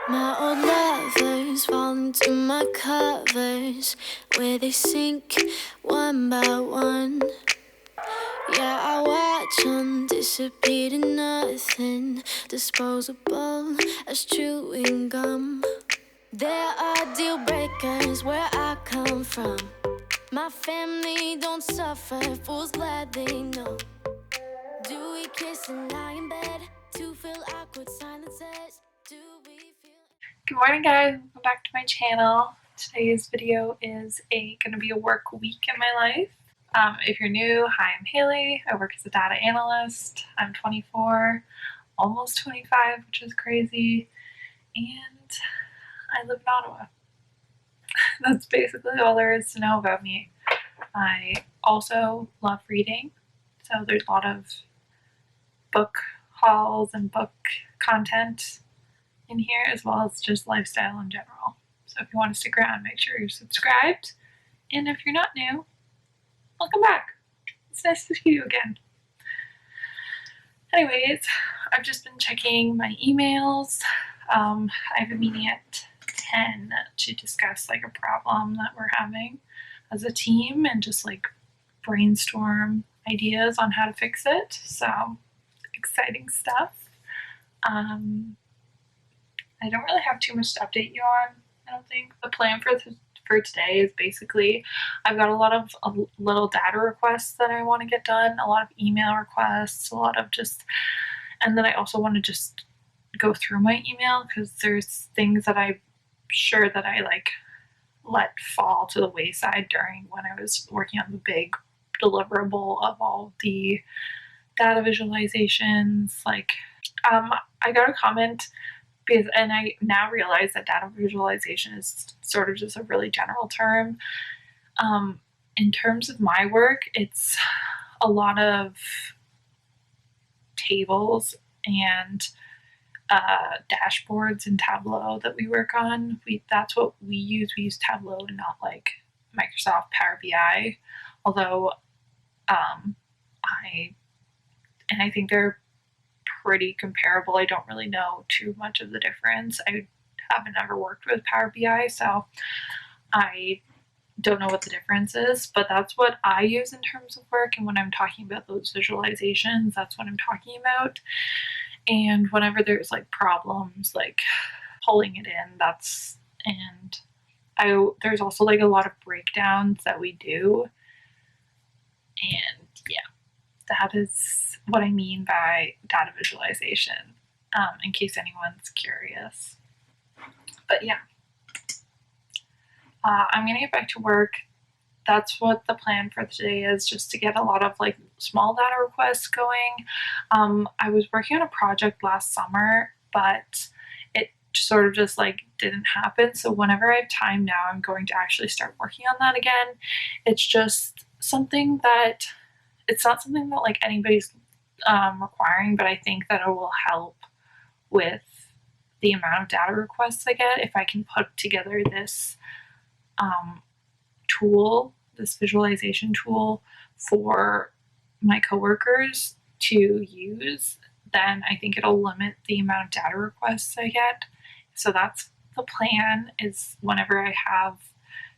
My old lovers fall into my covers, where they sink one by one. Yeah, I watch them disappear to nothing, disposable as chewing gum. There are deal breakers where I come from. My family don't suffer, fools glad they know. Do we kiss and lie in bed to fill awkward silences? Do we feel... Good morning, guys. Welcome back to my channel. Today's video is gonna be a work week in my life. If you're new, hi, I'm Hayley. I work as a data analyst. I'm 24, almost 25, which is crazy, and I live in Ottawa. That's basically all there is to know about me. I also love reading, so there's a lot of book hauls and book content in here, as well as just lifestyle in general. So if you want to stick around, make sure you're subscribed. And if you're not new, welcome back. It's nice to see you again. Anyways, I've just been checking my emails. I have a meeting at 10 to discuss like a problem that we're having as a team and just like brainstorm ideas on how to fix it. So exciting stuff. I don't really have too much to update you on, I don't think. The plan for today is basically I've got a lot of little data requests that I want to get done, a lot of email requests, a lot of just, and then I also want to just go through my email because there's things that I'm sure that I like let fall to the wayside during when I was working on the big deliverable of all the data visualizations. Like, I got a comment because, and I now realize that data visualization is sort of just a really general term. In terms of my work, it's a lot of tables and dashboards and Tableau that we work on. That's what we use. We use Tableau and not like Microsoft Power BI, although I think they're pretty comparable. I don't really know too much of the difference. I haven't ever worked with Power BI, so I don't know what the difference is, but that's what I use in terms of work. And when I'm talking about those visualizations, that's what I'm talking about. And whenever there's like problems, like pulling it in, there's also like a lot of breakdowns that we do. And yeah, that is what I mean by data visualization, in case anyone's curious. But yeah, I'm gonna get back to work. That's what the plan for today is, just to get a lot of like small data requests going. I was working on a project last summer, but it sort of just like didn't happen. So whenever I have time now, I'm going to actually start working on that again. It's just something that, it's not something that like anybody's requiring, but I think that it will help with the amount of data requests I get if I can put together this tool, this visualization tool for my coworkers to use. Then I think it'll limit the amount of data requests I get. So that's the plan, is whenever I have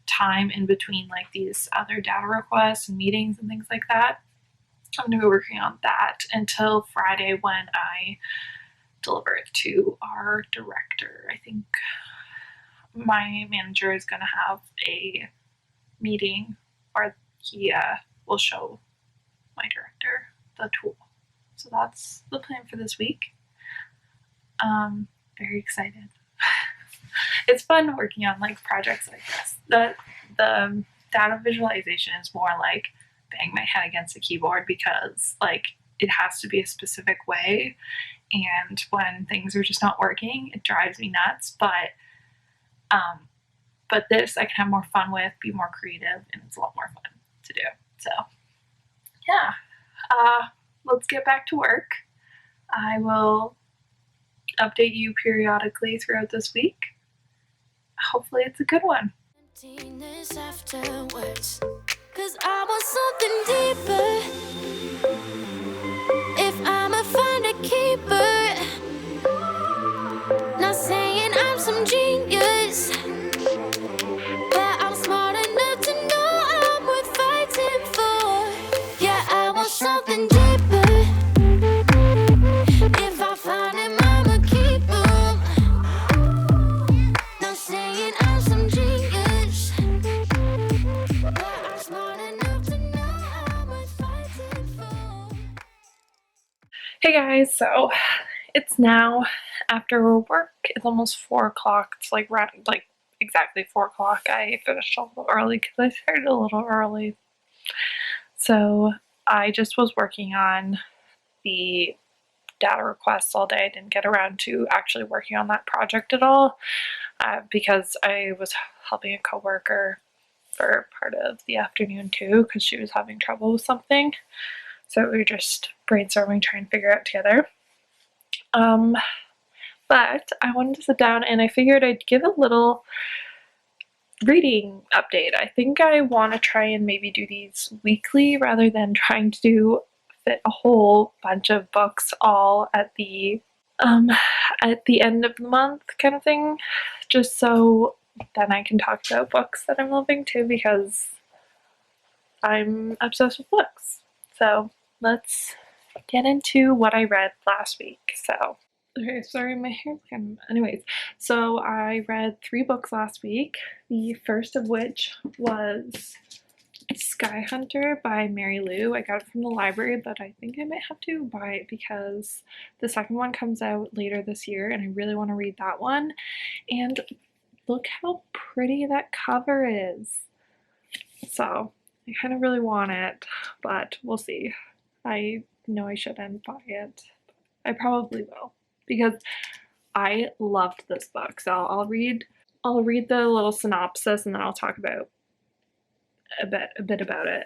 time in between like these other data requests and meetings and things like that, I'm going to be working on that until Friday when I deliver it to our director. I think my manager is going to have a meeting where he will show my director the tool. So that's the plan for this week. Very excited. It's fun working on like projects like this. The data visualization is more like bang my head against the keyboard because like it has to be a specific way, and when things are just not working, it drives me nuts. But this I can have more fun with, be more creative, and it's a lot more fun to do. So yeah, let's get back to work. I will update you periodically throughout this week. Hopefully it's a good one. Afterwards, 'cause I want something deeper. If I'ma find a keeper, not saying I'm some genius, but I'm smart enough to know I'm worth fighting for. Yeah, I want something deeper. If I find him, I'ma keep him. Not saying I'm some genius, but I'm smart enough to know I'm worth fighting for. Hey guys, so it's now after work. It's almost 4 o'clock. It's like exactly 4 o'clock. I finished a little early because I started a little early. So I just was working on the data requests all day. I didn't get around to actually working on that project at all because I was helping a coworker for part of the afternoon too because she was having trouble with something. So we were just brainstorming, trying to figure it out together. But I wanted to sit down and I figured I'd give a little reading update. I think I want to try and maybe do these weekly rather than trying to fit a whole bunch of books all at the end of the month kind of thing, just so then I can talk about books that I'm loving too, because I'm obsessed with books. So let's get into what I read last week. So, okay, sorry, my hair's kind of. Anyways, so I read 3 books last week. The first of which was Sky Hunter by Mary Lou. I got it from the library, but I think I might have to buy it because the second one comes out later this year and I really want to read that one. And look how pretty that cover is. So I kind of really want it, but we'll see. I know I shouldn't buy it. I probably will because I loved this book. So I'll read the little synopsis and then I'll talk about a bit about it.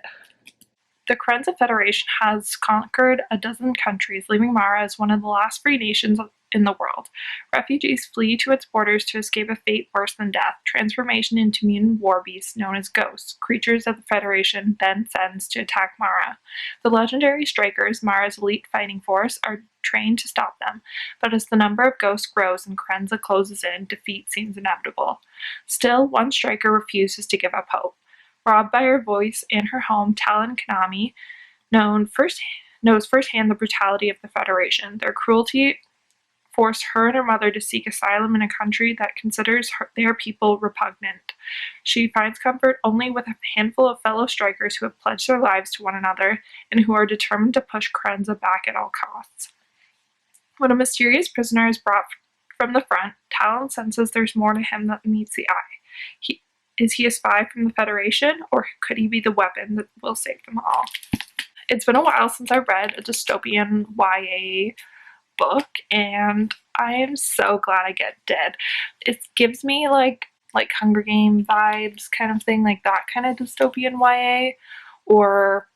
The Krenza Federation has conquered a dozen countries, leaving Mara as one of the last free nations in the world. Refugees flee to its borders to escape a fate worse than death, transformation into mutant war beasts known as ghosts, creatures that the Federation then sends to attack Mara. The legendary strikers, Mara's elite fighting force, are trained to stop them, but as the number of ghosts grows and Krenza closes in, defeat seems inevitable. Still, one striker refuses to give up hope. Robbed by her voice in her home, Talon Kanami knows firsthand the brutality of the Federation. Their cruelty forced her and her mother to seek asylum in a country that considers their people repugnant. She finds comfort only with a handful of fellow strikers who have pledged their lives to one another and who are determined to push Krenza back at all costs. When a mysterious prisoner is brought from the front, Talon senses there's more to him than meets the eye. Is he a spy from the Federation, or could he be the weapon that will save them all? It's been a while since I read a dystopian YA book, and I am so glad I did. It gives me like Hunger Game vibes kind of thing, like that kind of dystopian YA, or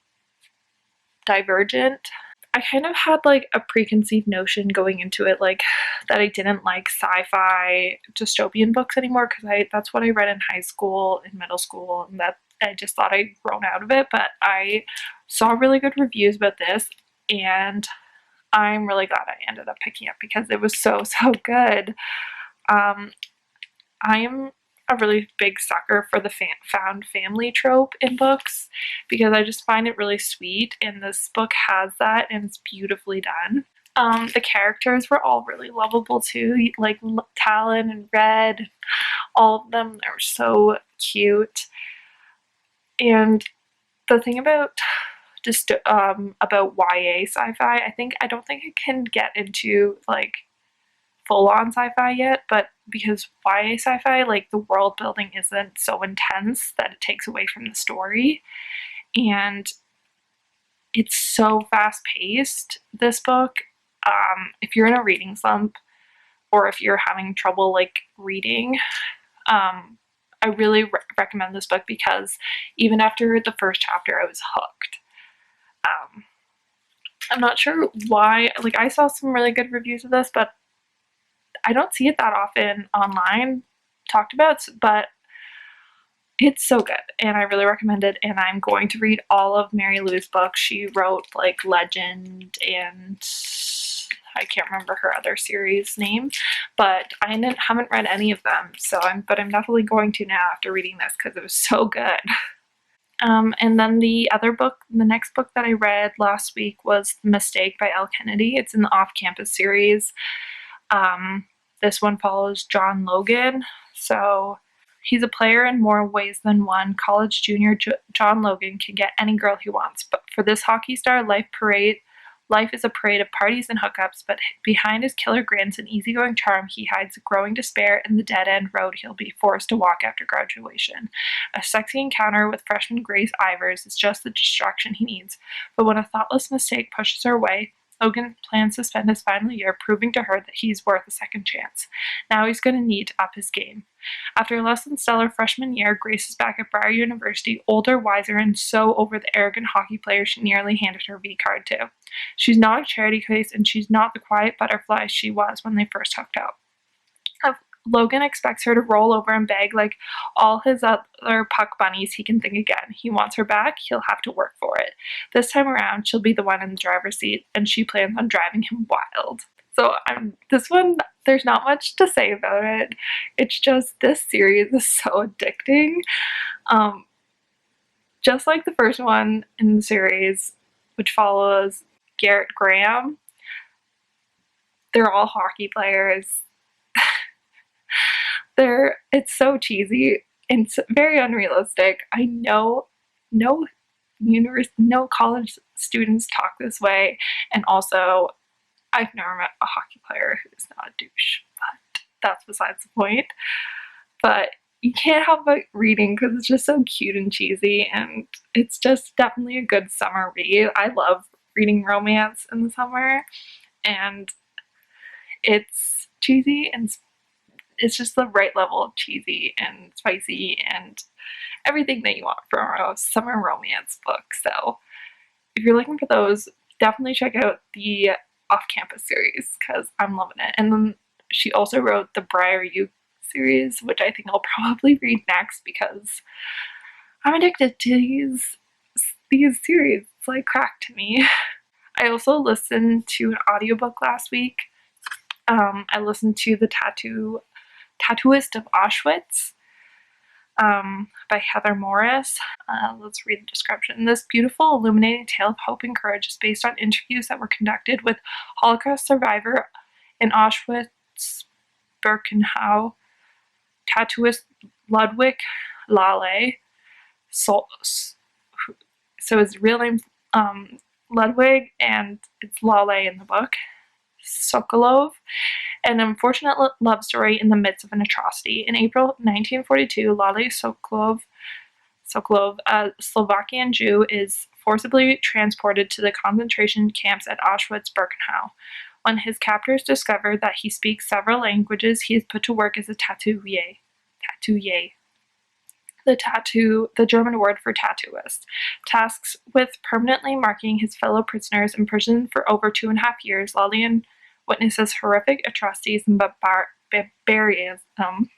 Divergent. I kind of had like a preconceived notion going into it, like that I didn't like sci-fi dystopian books anymore because that's what I read in high school, in middle school, and that I just thought I'd grown out of it. But I saw really good reviews about this, and I'm really glad I ended up picking it because it was so good. I am a really big sucker for the found family trope in books because I just find it really sweet, and this book has that and it's beautifully done. The characters were all really lovable too, like Talon and Red, all of them, they were so cute. And the thing about YA sci-fi, I don't think I can get into like full-on sci-fi yet, but because YA sci-fi, like the world building isn't so intense that it takes away from the story, and it's so fast-paced, this book. If you're in a reading slump or if you're having trouble like reading, I really recommend this book because even after the first chapter I was hooked. I'm not sure why, like I saw some really good reviews of this, but I don't see it that often online talked about, but it's so good and I really recommend it, and I'm going to read all of Mary Lou's books. She wrote like Legend and I can't remember her other series name, but I haven't read any of them, but I'm definitely going to now after reading this because it was so good. And then the next book that I read last week was Mistake by Elle Kennedy. It's in the Off-Campus series. This one follows John Logan. So he's a player in more ways than one. College junior John Logan can get any girl he wants, but for this hockey star, life is a parade of parties and hookups, but behind his killer grins and easygoing charm, he hides a growing despair and the dead-end road he'll be forced to walk after graduation. A sexy encounter with freshman Grace Ivers is just the distraction he needs, but when a thoughtless mistake pushes her away, Logan plans to spend his final year proving to her that he's worth a second chance. Now he's going to need to up his game. After a less than stellar freshman year, Grace is back at Briar University, older, wiser, and so over the arrogant hockey player she nearly handed her V-card to. She's not a charity case, and she's not the quiet butterfly she was when they first hooked up. Logan expects her to roll over and beg like all his other puck bunnies he can think again. He wants her back, he'll have to work for it. This time around, she'll be the one in the driver's seat, and she plans on driving him wild. So this one, there's not much to say about it. It's just, this series is so addicting. Just like the first one in the series, which follows Garrett Graham, they're all hockey players. It's so cheesy and it's very unrealistic. I know no college students talk this way, and also I've never met a hockey player who's not a douche, but that's besides the point. But you can't help but reading because it's just so cute and cheesy, and it's just definitely a good summer read. I love reading romance in the summer, and it's cheesy and it's just the right level of cheesy and spicy and everything that you want from a summer romance book. So if you're looking for those, definitely check out the Off-Campus series because I'm loving it. And then she also wrote the Briar U series, which I think I'll probably read next because I'm addicted to these series. It's like crack to me. I also listened to an audiobook last week. I listened to The Tattooist of Auschwitz by Heather Morris. Let's read the description. This beautiful, illuminating tale of hope and courage is based on interviews that were conducted with Holocaust survivor in Auschwitz-Birkenau, tattooist Ludwig Lale. So his real name's Ludwig, and it's Lale in the book. Sokolov, an unfortunate love story in the midst of an atrocity. In April 1942, Lale Sokolov, a Slovakian Jew, is forcibly transported to the concentration camps at Auschwitz-Birkenau. When his captors discover that he speaks several languages, he is put to work as a tattooier. The German word for tattooist, tasks with permanently marking his fellow prisoners imprisoned for over 2.5 years. Lalian witnesses horrific atrocities and barbarism,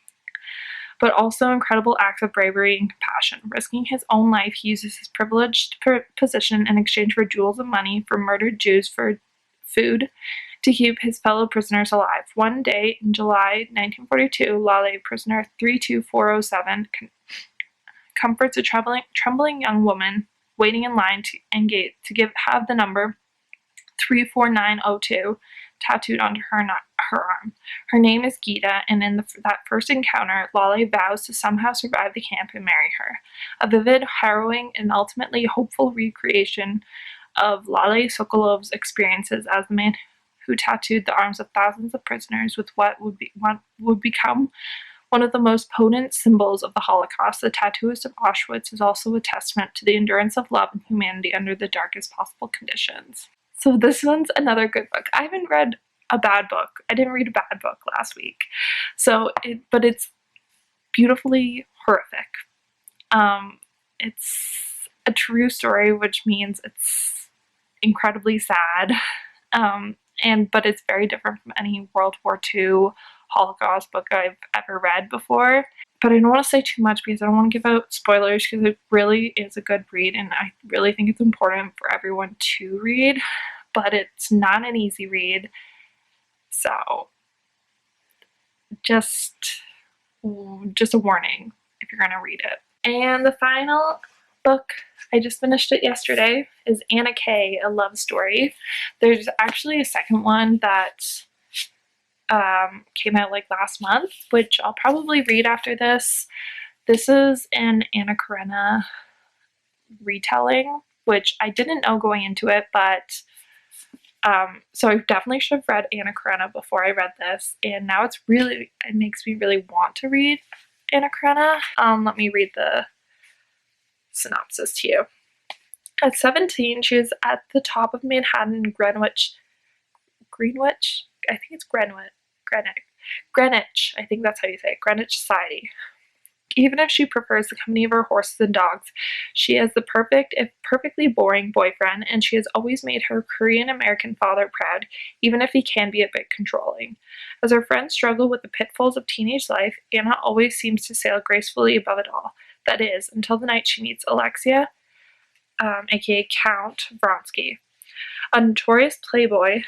but also incredible acts of bravery and compassion. Risking his own life, he uses his privileged position in exchange for jewels and money for murdered Jews for food to keep his fellow prisoners alive. One day in July 1942, Lale, prisoner 32407, comforts a trembling young woman waiting in line to have the number 34902 tattooed onto her arm. Her name is Gita, and in that first encounter, Lale vows to somehow survive the camp and marry her. A vivid, harrowing, and ultimately hopeful recreation of Lale Sokolov's experiences as the man who tattooed the arms of thousands of prisoners with what would become one of the most potent symbols of the Holocaust. The Tattooist of Auschwitz is also a testament to the endurance of love and humanity under the darkest possible conditions. So this one's another good book. I haven't read a bad book. I didn't read a bad book last week. But it's beautifully horrific. It's a true story, which means it's incredibly sad. But it's very different from any World War II Holocaust book I've ever read before. But I don't want to say too much because I don't want to give out spoilers because it really is a good read and I really think it's important for everyone to read. But it's not an easy read. So just a warning if you're gonna read it. And the final book, I just finished it yesterday, is Anna K, A Love Story. There's actually a second one that came out like last month, which I'll probably read after this. This is an Anna Karenina retelling, which I didn't know going into it, but so I definitely should have read Anna Karenina before I read this, and now it makes me really want to read Anna Karenina. Let me read the synopsis to you. At 17, she is at the top of Manhattan in Greenwich, I think it's Greenwich, I think that's how you say it, Greenwich Society. Even if she prefers the company of her horses and dogs, she has the perfect, if perfectly boring, boyfriend, and she has always made her Korean-American father proud, even if he can be a bit controlling. As her friends struggle with the pitfalls of teenage life, Anna always seems to sail gracefully above it all. That is, until the night she meets Alexia, aka Count Vronsky. A notorious playboy,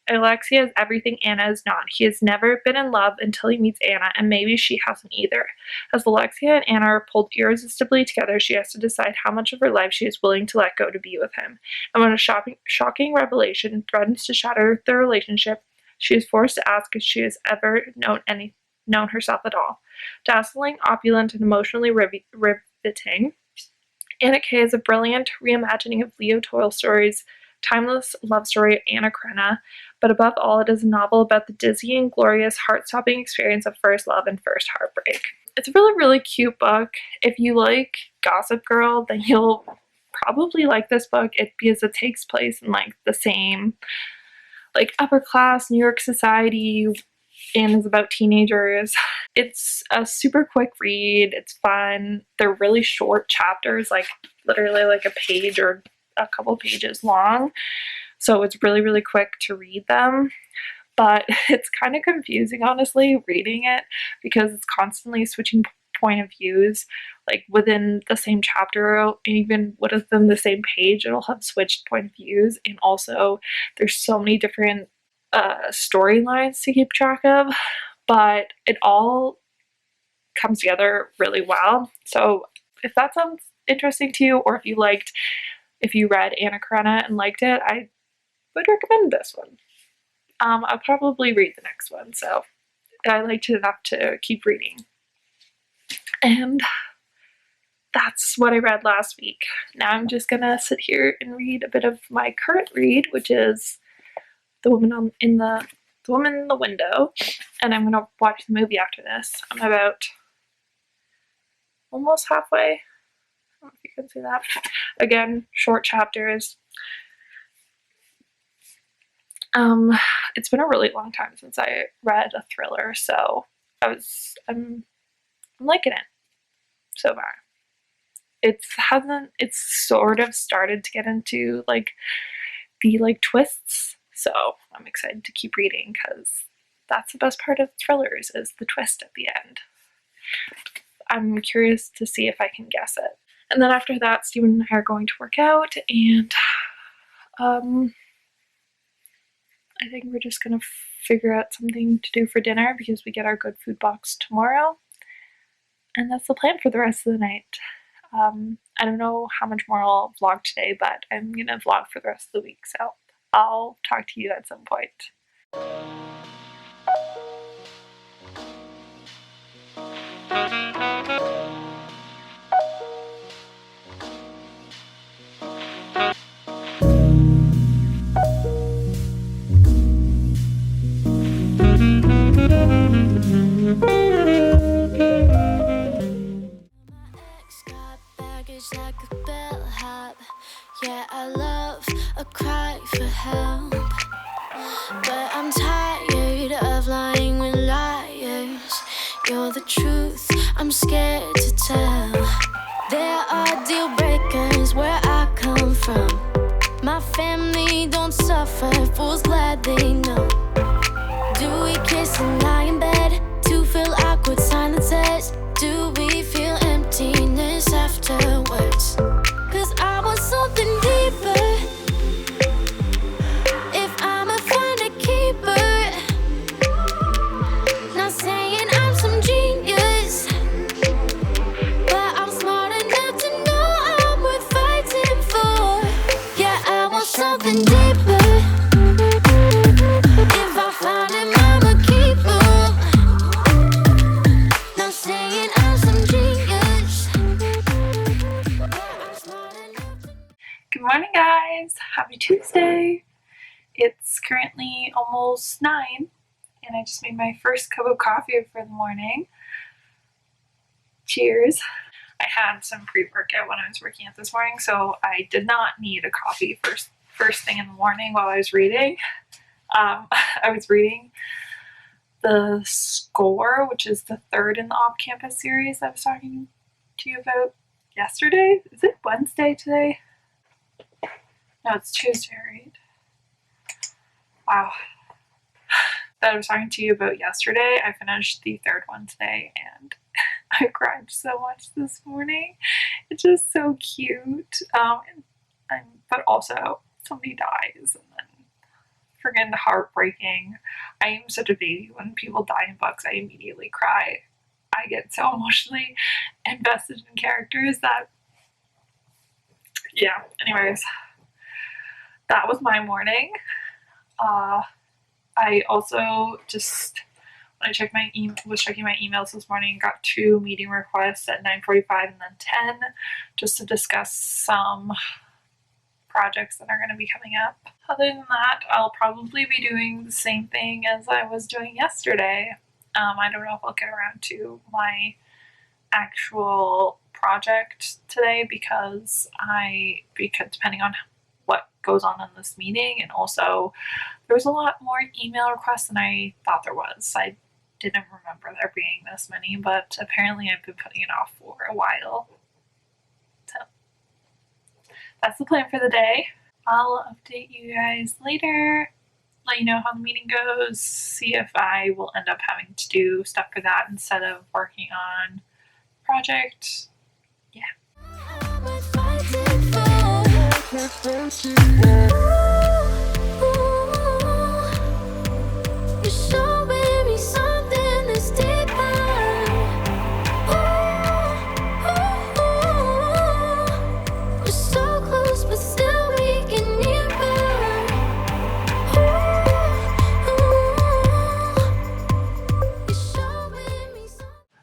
Alexia is everything Anna is not. He has never been in love until he meets Anna, and maybe she hasn't either. As Alexia and Anna are pulled irresistibly together, she has to decide how much of her life she is willing to let go to be with him. And when a shocking revelation threatens to shatter their relationship, she is forced to ask if she has ever known herself at all. Dazzling, opulent, and emotionally riveting, Anna K is a brilliant reimagining of Leo Tolstoy's timeless love story, Anna Karenina, but above all, it is a novel about the dizzying, glorious, heart-stopping experience of first love and first heartbreak. It's a really, really cute book. If you like Gossip Girl, then you'll probably like this book because it takes place in like the same like upper class New York society and is about teenagers. It's a super quick read. It's fun. They're really short chapters, like literally like a page or a couple pages long, so it's really, really quick to read them, but it's kind of confusing, honestly, reading it, because it's constantly switching point of views, like within the same chapter, even within the same page, it'll have switched point of views, and also there's so many different storylines to keep track of, but it all comes together really well. So if that sounds interesting to you, or if you read Anna Karenina and liked it, I would recommend this one. I'll probably read the next one, so I liked it enough to keep reading. And that's what I read last week. Now I'm just gonna sit here and read a bit of my current read, which is The Woman in the Window, and I'm gonna watch the movie after this. I'm about almost halfway. I don't know if you can see that. Again, short chapters. It's been a really long time since I read a thriller, so I'm liking it so far. It's sort of started to get into like the twists, so I'm excited to keep reading because that's the best part of thrillers, is the twist at the end. I'm curious to see if I can guess it. And then after that, Steven and I are going to work out, and I think we're just gonna figure out something to do for dinner because we get our good food box tomorrow. And that's the plan for the rest of the night. I don't know how much more I'll vlog today, but I'm gonna vlog for the rest of the week, so I'll talk to you at some point. Like a bellhop, yeah, I love a cry for help, but I'm tired of lying with liars. You're the truth, I'm scared to tell. There are deal breakers where I come from. My family don't suffer, fools glad they know. Do we kiss and lie in bed to fill awkward silences? Do we feel emptiness afterwards? 'Cause I want something deeper. If I'ma find a keeper, morning, guys! Happy Tuesday! It's currently almost 9, and I just made my first cup of coffee for the morning. Cheers! I had some pre-workout when I was working out this morning, so I did not need a coffee first thing in the morning while I was reading. I was reading The Score, which is the third in the off-campus series I was talking to you about yesterday. Is it Wednesday today? No, it's Tuesday, right? Wow. That I was talking to you about yesterday. I finished the third one today, and I cried so much this morning. It's just so cute. But also, somebody dies, and then friggin' heartbreaking. I am such a baby. When people die in books, I immediately cry. I get so emotionally invested in characters that, yeah, anyways. That was my morning. I also just, when I was checking my emails this morning, got 2 meeting requests at 9:45 and then 10, just to discuss some projects that are going to be coming up. Other than that, I'll probably be doing the same thing as I was doing yesterday. I don't know if I'll get around to my actual project today because depending on what goes on in this meeting, and also there was a lot more email requests than I thought there was. I didn't remember there being this many, but apparently I've been putting it off for a while. So that's the plan for the day. I'll update you guys later, let you know how the meeting goes, see if I will end up having to do stuff for that instead of working on project. Yeah.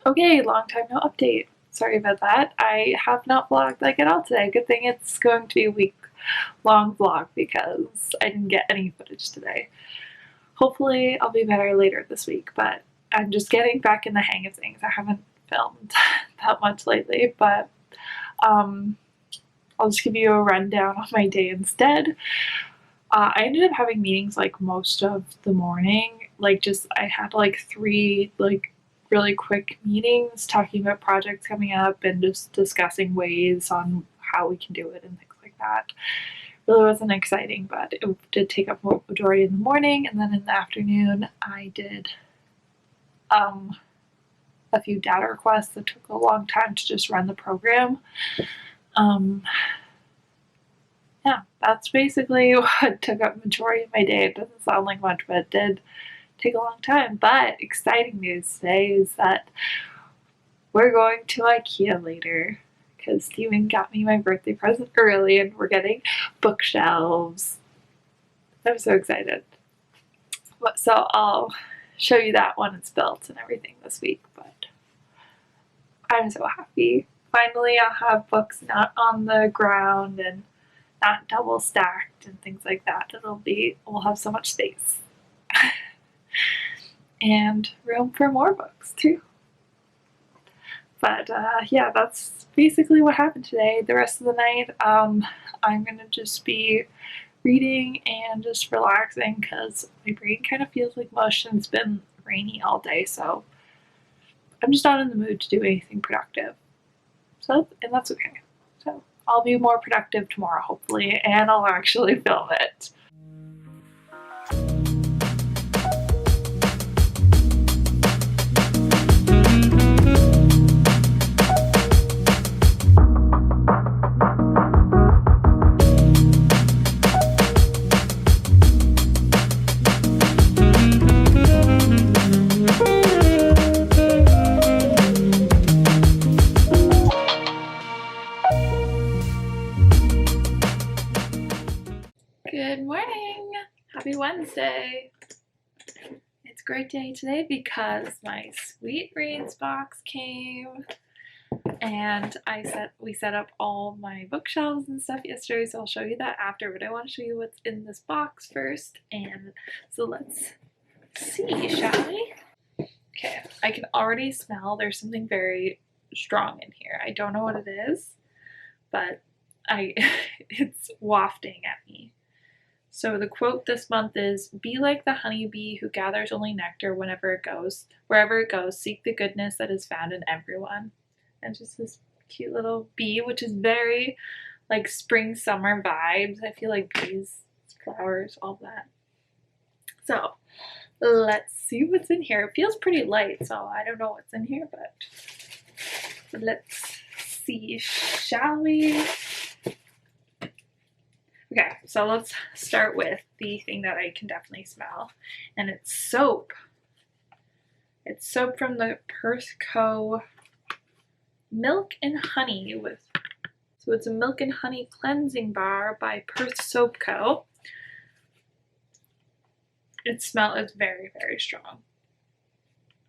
Okay, long time no update. Sorry about that. I have not vlogged like at all today. Good thing it's going to be a week-long vlog because I didn't get any footage today. Hopefully I'll be better later this week, but I'm just getting back in the hang of things. I haven't filmed that much lately, but I'll just give you a rundown of my day instead. I ended up having meetings like most of the morning. I had like 3 really quick meetings talking about projects coming up and just discussing ways on how we can do it and things like that. Really wasn't exciting, but it did take up a majority in the morning, and then in the afternoon I did a few data requests that took a long time to just run the program. Yeah, that's basically what took up the majority of my day. It doesn't sound like much, but it did take a long time. But exciting news today is that we're going to IKEA later because Steven got me my birthday present early and we're getting bookshelves. I'm so excited. So I'll show you that when it's built and everything this week, but I'm so happy. Finally, I'll have books not on the ground and not double stacked and things like that. We'll have so much space. And room for more books too. But yeah, that's basically what happened today. The rest of the night, I'm gonna just be reading and just relaxing because my brain kind of feels like mush and it's been rainy all day, so I'm just not in the mood to do anything productive. And that's okay. So I'll be more productive tomorrow, hopefully, and I'll actually film it. Good morning! Happy Wednesday! It's a great day today because my Sweet Reads box came and we set up all my bookshelves and stuff yesterday, so I'll show you that after, but I want to show you what's in this box first. And so let's see, shall we? Okay, I can already smell there's something very strong in here. I don't know what it is, but it's wafting at me. So the quote this month is, "Be like the honeybee who gathers only nectar wherever it goes, seek the goodness that is found in everyone." And just this cute little bee, which is very like spring summer vibes. I feel like bees, flowers, all that. So let's see what's in here. It feels pretty light, so I don't know what's in here, but let's see, shall we? Okay, so let's start with the thing that I can definitely smell, and it's soap. It's soap from the Perth Co. Milk and Honey so it's a milk and honey cleansing bar by Perth Soap Co. Its smell is very, very strong.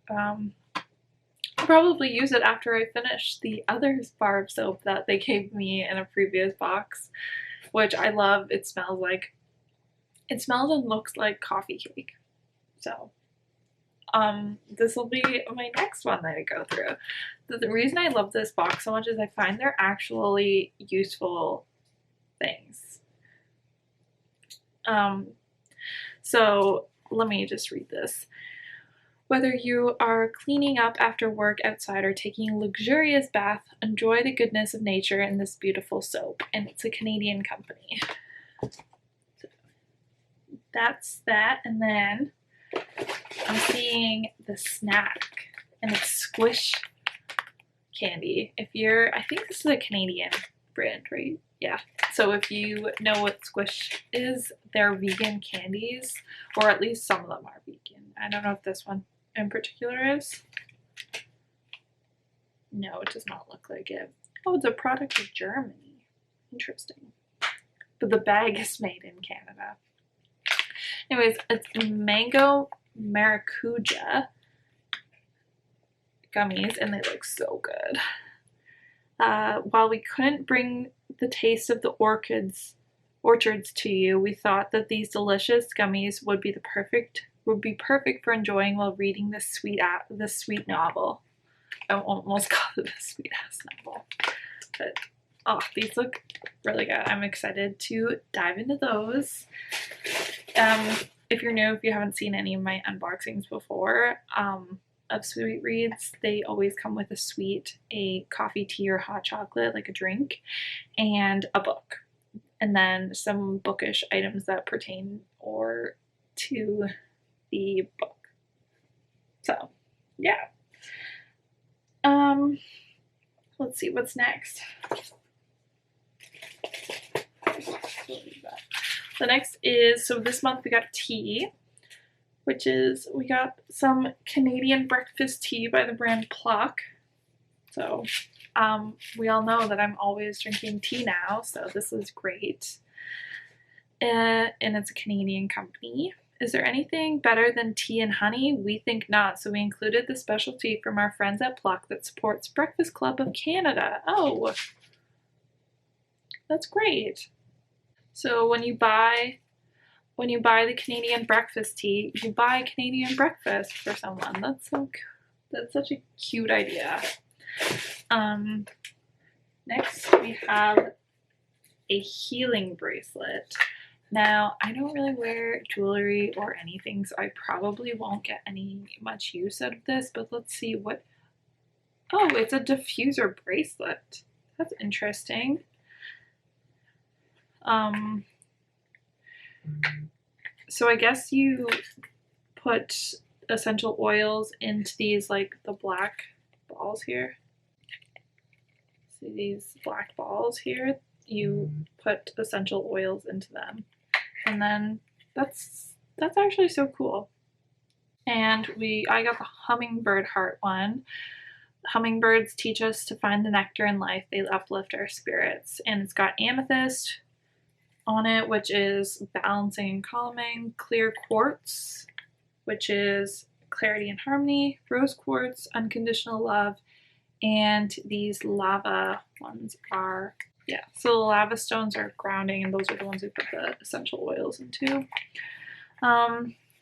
I'll probably use it after I finish the other bar of soap that they gave me in a previous box, which I love. It smells and looks like coffee cake. So this will be my next one that I go through. The reason I love this box so much is I find they're actually useful things. So let me just read this. Whether you are cleaning up after work outside or taking a luxurious bath, enjoy the goodness of nature in this beautiful soap. And it's a Canadian company. So that's that. And then I'm seeing the snack, and it's Squish candy. I think this is a Canadian brand, right? Yeah. So if you know what Squish is, they're vegan candies, or at least some of them are vegan. I don't know if this one in particular is. No, it does not look like it. Oh, it's a product of Germany. Interesting. But the bag is made in Canada. Anyways, it's mango maracuja gummies, and they look so good. While we couldn't bring the taste of the orchards to you, we thought that these delicious gummies would be perfect for enjoying while reading this sweet novel. I almost called it a sweet ass novel, but oh, these look really good. I'm excited to dive into those. If you're new, if you haven't seen any of my unboxings before of sweet reads, they always come with a coffee, tea, or hot chocolate, like a drink, and a book, and then some bookish items that pertain to the book. So yeah. Let's see what's next. The next is, so this month we got tea, we got some Canadian breakfast tea by the brand Pluck. So we all know that I'm always drinking tea now, so this is great. And it's a Canadian company. Is there anything better than tea and honey? We think not, so we included the specialty from our friends at Pluck that supports Breakfast Club of Canada. Oh, that's great. So when you buy the Canadian breakfast tea, you buy Canadian breakfast for someone. That's such a cute idea. Next we have a healing bracelet. Now, I don't really wear jewelry or anything, so I probably won't get much use out of this, but let's see what... Oh, it's a diffuser bracelet. That's interesting. So I guess you put essential oils into these, like the black balls here. See these black balls here? You put essential oils into them. And then that's actually so cool. And I got the hummingbird heart one. Hummingbirds teach us to find the nectar in life. They uplift our spirits. And it's got amethyst on it, which is balancing and calming. Clear quartz, which is clarity and harmony. Rose quartz, unconditional love. And these lava ones are, yeah, so the lava stones are grounding, and those are the ones we put the essential oils into.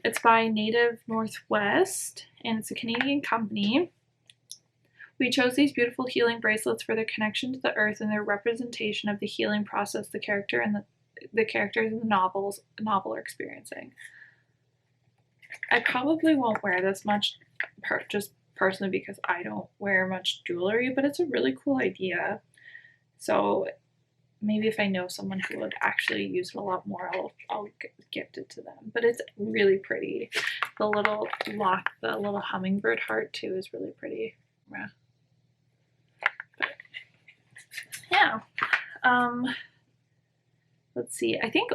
It's by Native Northwest, and it's a Canadian company. We chose these beautiful healing bracelets for their connection to the earth and their representation of the healing process the character and the characters in the novel are experiencing. I probably won't wear this much, just personally because I don't wear much jewelry, but it's a really cool idea. So maybe if I know someone who would actually use it a lot more, I'll gift it to them. But it's really pretty. The little lock, the little hummingbird heart too is really pretty. Yeah. Let's see. I think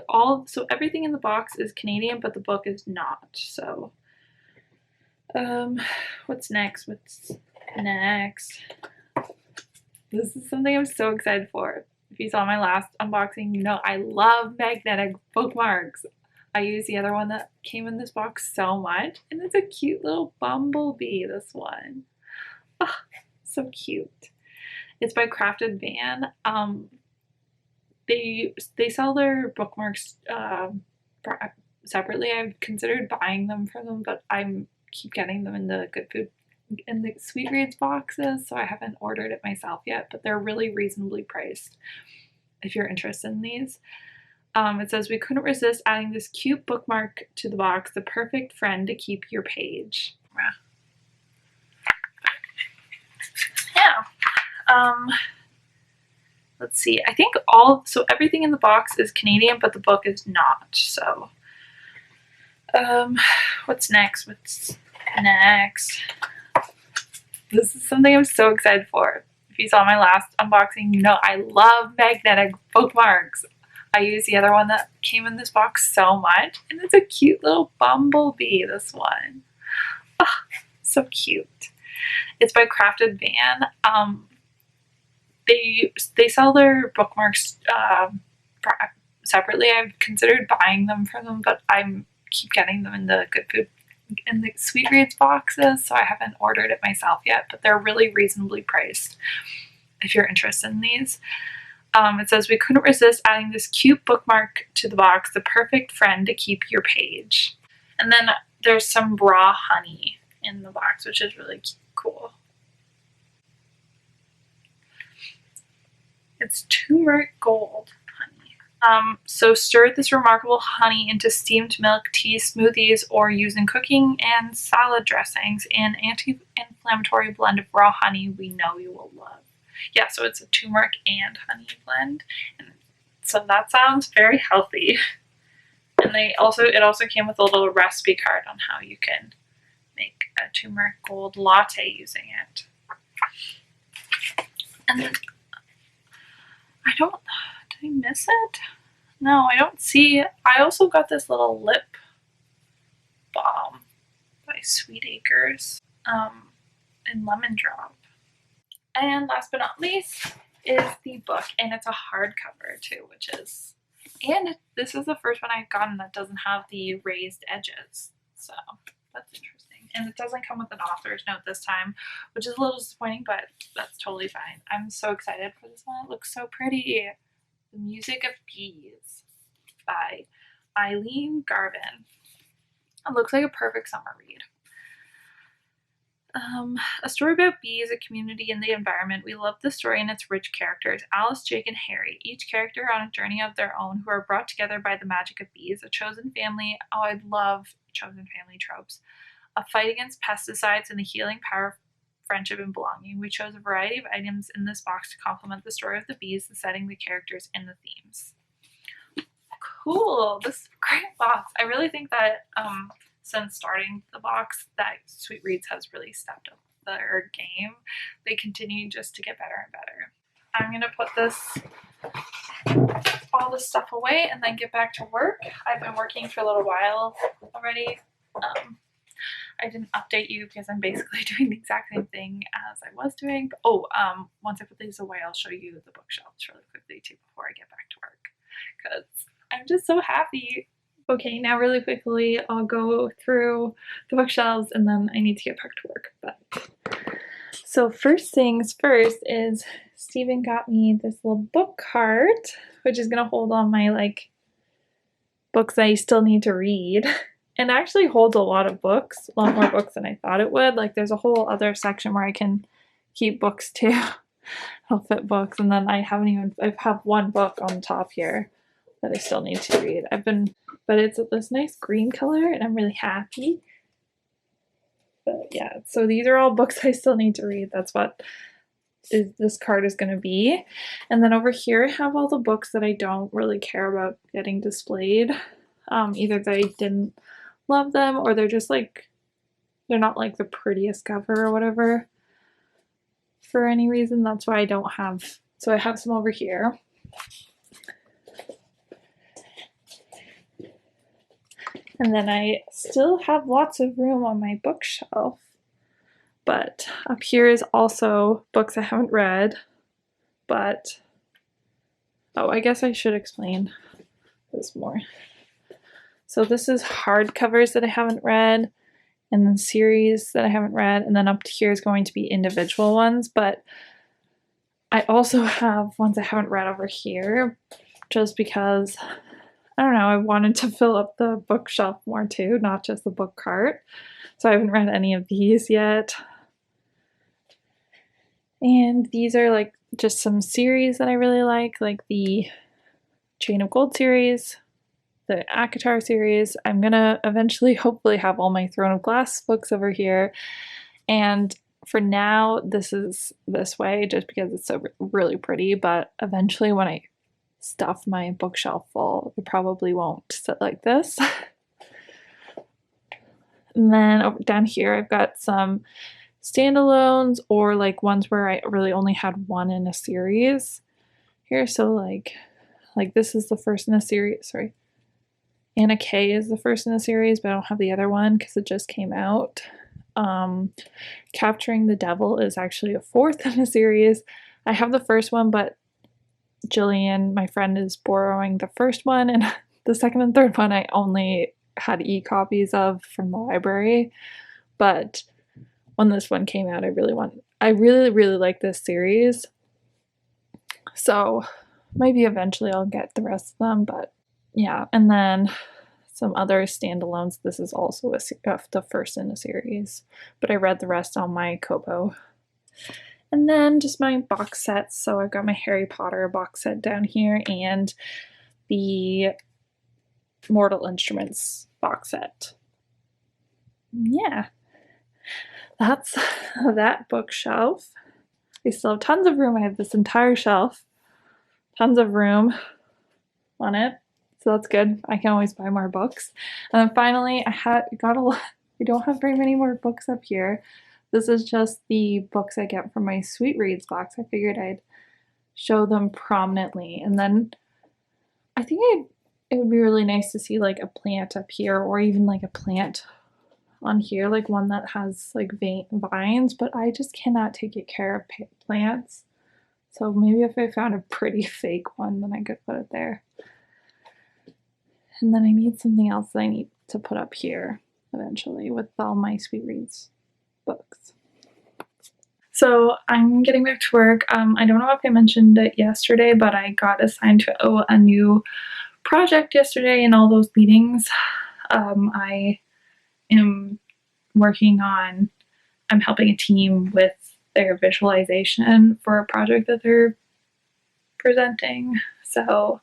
so everything in the box is Canadian, but the book is not. So, what's next? This is something I'm so excited for. If you saw my last unboxing, you know I love magnetic bookmarks. I use the other one that came in this box so much, and it's a cute little bumblebee, this one. Oh, so cute. It's by Crafted Van. They sell their bookmarks separately. I've considered buying them from them, but I keep getting them in the Good Food in the Sweet Reads boxes, so I haven't ordered it myself yet, but they're really reasonably priced if you're interested in these. It says, we couldn't resist adding this cute bookmark to the box, the perfect friend to keep your page. Yeah. Let's see. I think so everything in the box is Canadian, but the book is not. So, what's next? This is something I'm so excited for. If you saw my last unboxing, you know I love magnetic bookmarks. I use the other one that came in this box so much, and it's a cute little bumblebee, this one. Oh, so cute. It's by Crafted Van. They sell their bookmarks separately. I've considered buying them from them, but I keep getting them in the Good Food in the Sweet Reads boxes, so I haven't ordered it myself yet, but they're really reasonably priced if you're interested in these. It says, we couldn't resist adding this cute bookmark to the box, the perfect friend to keep your page. And then there's some raw honey in the box, which is really cool. It's turmeric gold honey. So stir this remarkable honey into steamed milk, tea, smoothies, or use in cooking and salad dressings. An anti-inflammatory blend of raw honey we know you will love. Yeah, so it's a turmeric and honey blend. And so that sounds very healthy. And it also came with a little recipe card on how you can make a turmeric gold latte using it. And then did I miss it? No, I don't see it. I also got this little lip balm by Sweet Acres in Lemon Drop. And last but not least is the book, and it's a hardcover too, and this is the first one I've gotten that doesn't have the raised edges, so that's interesting. And it doesn't come with an author's note this time, which is a little disappointing, but that's totally fine. I'm so excited for this one. It looks so pretty. The Music of Bees by Eileen Garvin. It looks like a perfect summer read. A story about bees, a community, and the environment. We love the story and its rich characters, Alice, Jake, and Harry, each character on a journey of their own who are brought together by the magic of bees, a chosen family. Oh, I love chosen family tropes. A fight against pesticides and the healing power of friendship and belonging. We chose a variety of items in this box to complement the story of the bees, the setting, the characters, and the themes. Cool! This is a great box. I really think that since starting the box, that Sweet Reads has really stepped up their game. They continue just to get better and better. I'm gonna put all this stuff away and then get back to work. I've been working for a little while already. I didn't update you because I'm basically doing the exact same thing as I was doing. Once I put these away, I'll show you the bookshelves really quickly too before I get back to work, because I'm just so happy. Okay, now really quickly, I'll go through the bookshelves and then I need to get back to work. But So first things first is Steven got me this little book cart, which is gonna hold all my like books I still need to read. And actually holds a lot of books, a lot more books than I thought it would. Like there's a whole other section where I can keep books too. I'll fit books, and then I have one book on the top here that I still need to read. But it's this nice green color and I'm really happy. But yeah, so these are all books I still need to read. That's what this card is going to be. And then over here I have all the books that I don't really care about getting displayed. Either they didn't love them or they're just like, they're not like the prettiest cover or whatever for any reason. That's why I don't have, so I have some over here. And then I still have lots of room on my bookshelf, but up here is also books I haven't read, but, oh, I guess I should explain this more. So this is hardcovers that I haven't read, and then series that I haven't read, and then up to here is going to be individual ones, but I also have ones I haven't read over here, just because I don't know, I wanted to fill up the bookshelf more too, not just the book cart. So I haven't read any of these yet. And these are like just some series that I really like the Chain of Gold series, the ACOTAR series. I'm gonna eventually hopefully have all my Throne of Glass books over here. And for now, this is this way just because it's so really pretty, but eventually when I stuff my bookshelf full, it probably won't sit like this. And then over down here I've got some standalones or like ones where I really only had one in a series here. So like this is the first in a series, sorry. Anna K is the first in the series, but I don't have the other one because it just came out. Capturing the Devil is actually a fourth in a series. I have the first one, but Jillian, my friend, is borrowing the first one, and the second and third one I only had e-copies of from the library. But when this one came out, I really like this series. So maybe eventually I'll get the rest of them, but yeah. And then some other standalones. This is also the first in a series, but I read the rest on my Kobo. And then just my box sets. So I've got my Harry Potter box set down here and the Mortal Instruments box set. Yeah, that's that bookshelf. I still have tons of room. I have this entire shelf, tons of room on it. So that's good. I can always buy more books. And then finally, I don't have very many more books up here. This is just the books I get from my Sweet Reads box. I figured I'd show them prominently. And then I think it would be really nice to see like a plant up here, or even like a plant on here, like one that has like vines, but I just cannot take care of plants. So maybe if I found a pretty fake one, then I could put it there. And then I need something else that I need to put up here eventually with all my Sweet Reads books. So I'm getting back to work. I don't know if I mentioned it yesterday, but I got assigned to a new project yesterday in all those meetings. I am I'm helping a team with their visualization for a project that they're presenting. So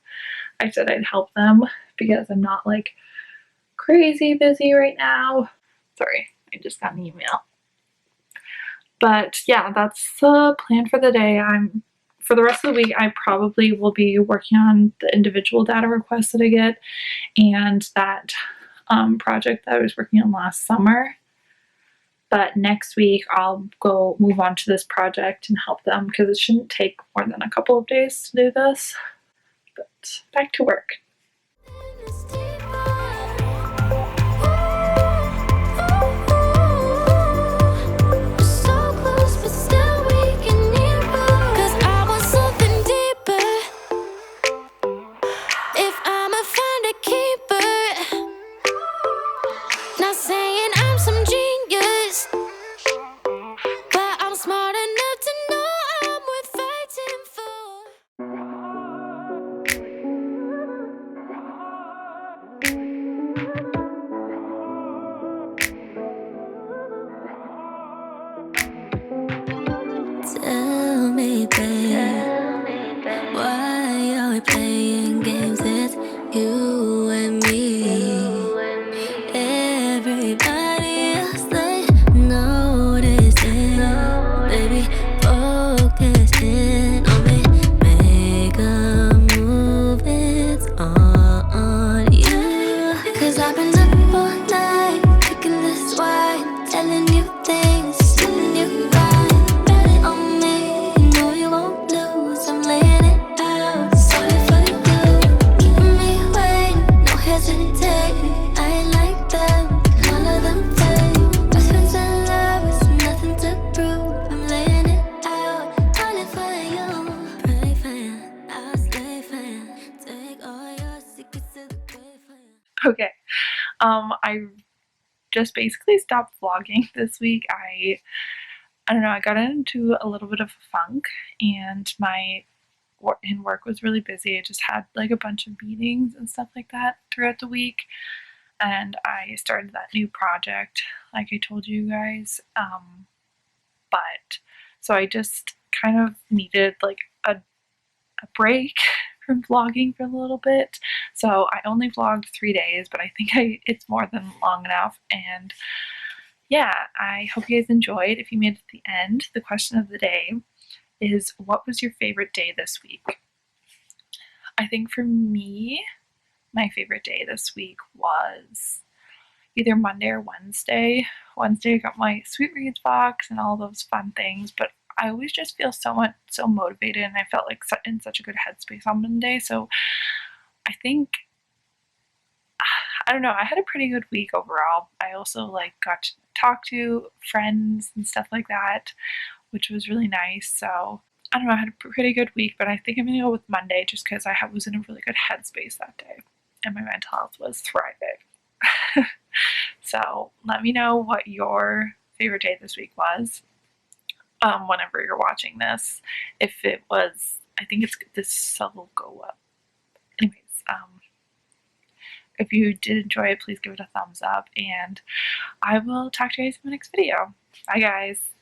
I said I'd help them because I'm not like crazy busy right now. Sorry, I just got an email. But yeah, that's the plan for the day. For the rest of the week, I probably will be working on the individual data requests that I get and that project that I was working on last summer. But next week, I'll go move on to this project and help them because it shouldn't take more than a couple of days to do this. But back to work. Not saying I'm some genius, but I'm smart Okay. I just basically stopped vlogging this week. I don't know, I got into a little bit of a funk, and my work was really busy. I just had like a bunch of meetings and stuff like that throughout the week, and I started that new project like I told you guys. But so I just kind of needed like a break from vlogging for a little bit. So I only vlogged 3 days, but I think it's more than long enough. And yeah, I hope you guys enjoyed. If you made it to the end, the question of the day is, what was your favorite day this week? I think for me, my favorite day this week was either Monday or Wednesday. Wednesday, I got my Sweet Reads box and all those fun things, but I always just feel so motivated, and I felt like in such a good headspace on Monday. So I think, I don't know, I had a pretty good week overall. I also like got to talk to friends and stuff like that, which was really nice. So I don't know, I had a pretty good week, but I think I'm gonna go with Monday just because I was in a really good headspace that day and my mental health was thriving. So let me know what your favorite day this week was. Whenever you're watching this, if it was, I think this will go up. Anyways, if you did enjoy it, please give it a thumbs up, and I will talk to you guys in the next video. Bye, guys.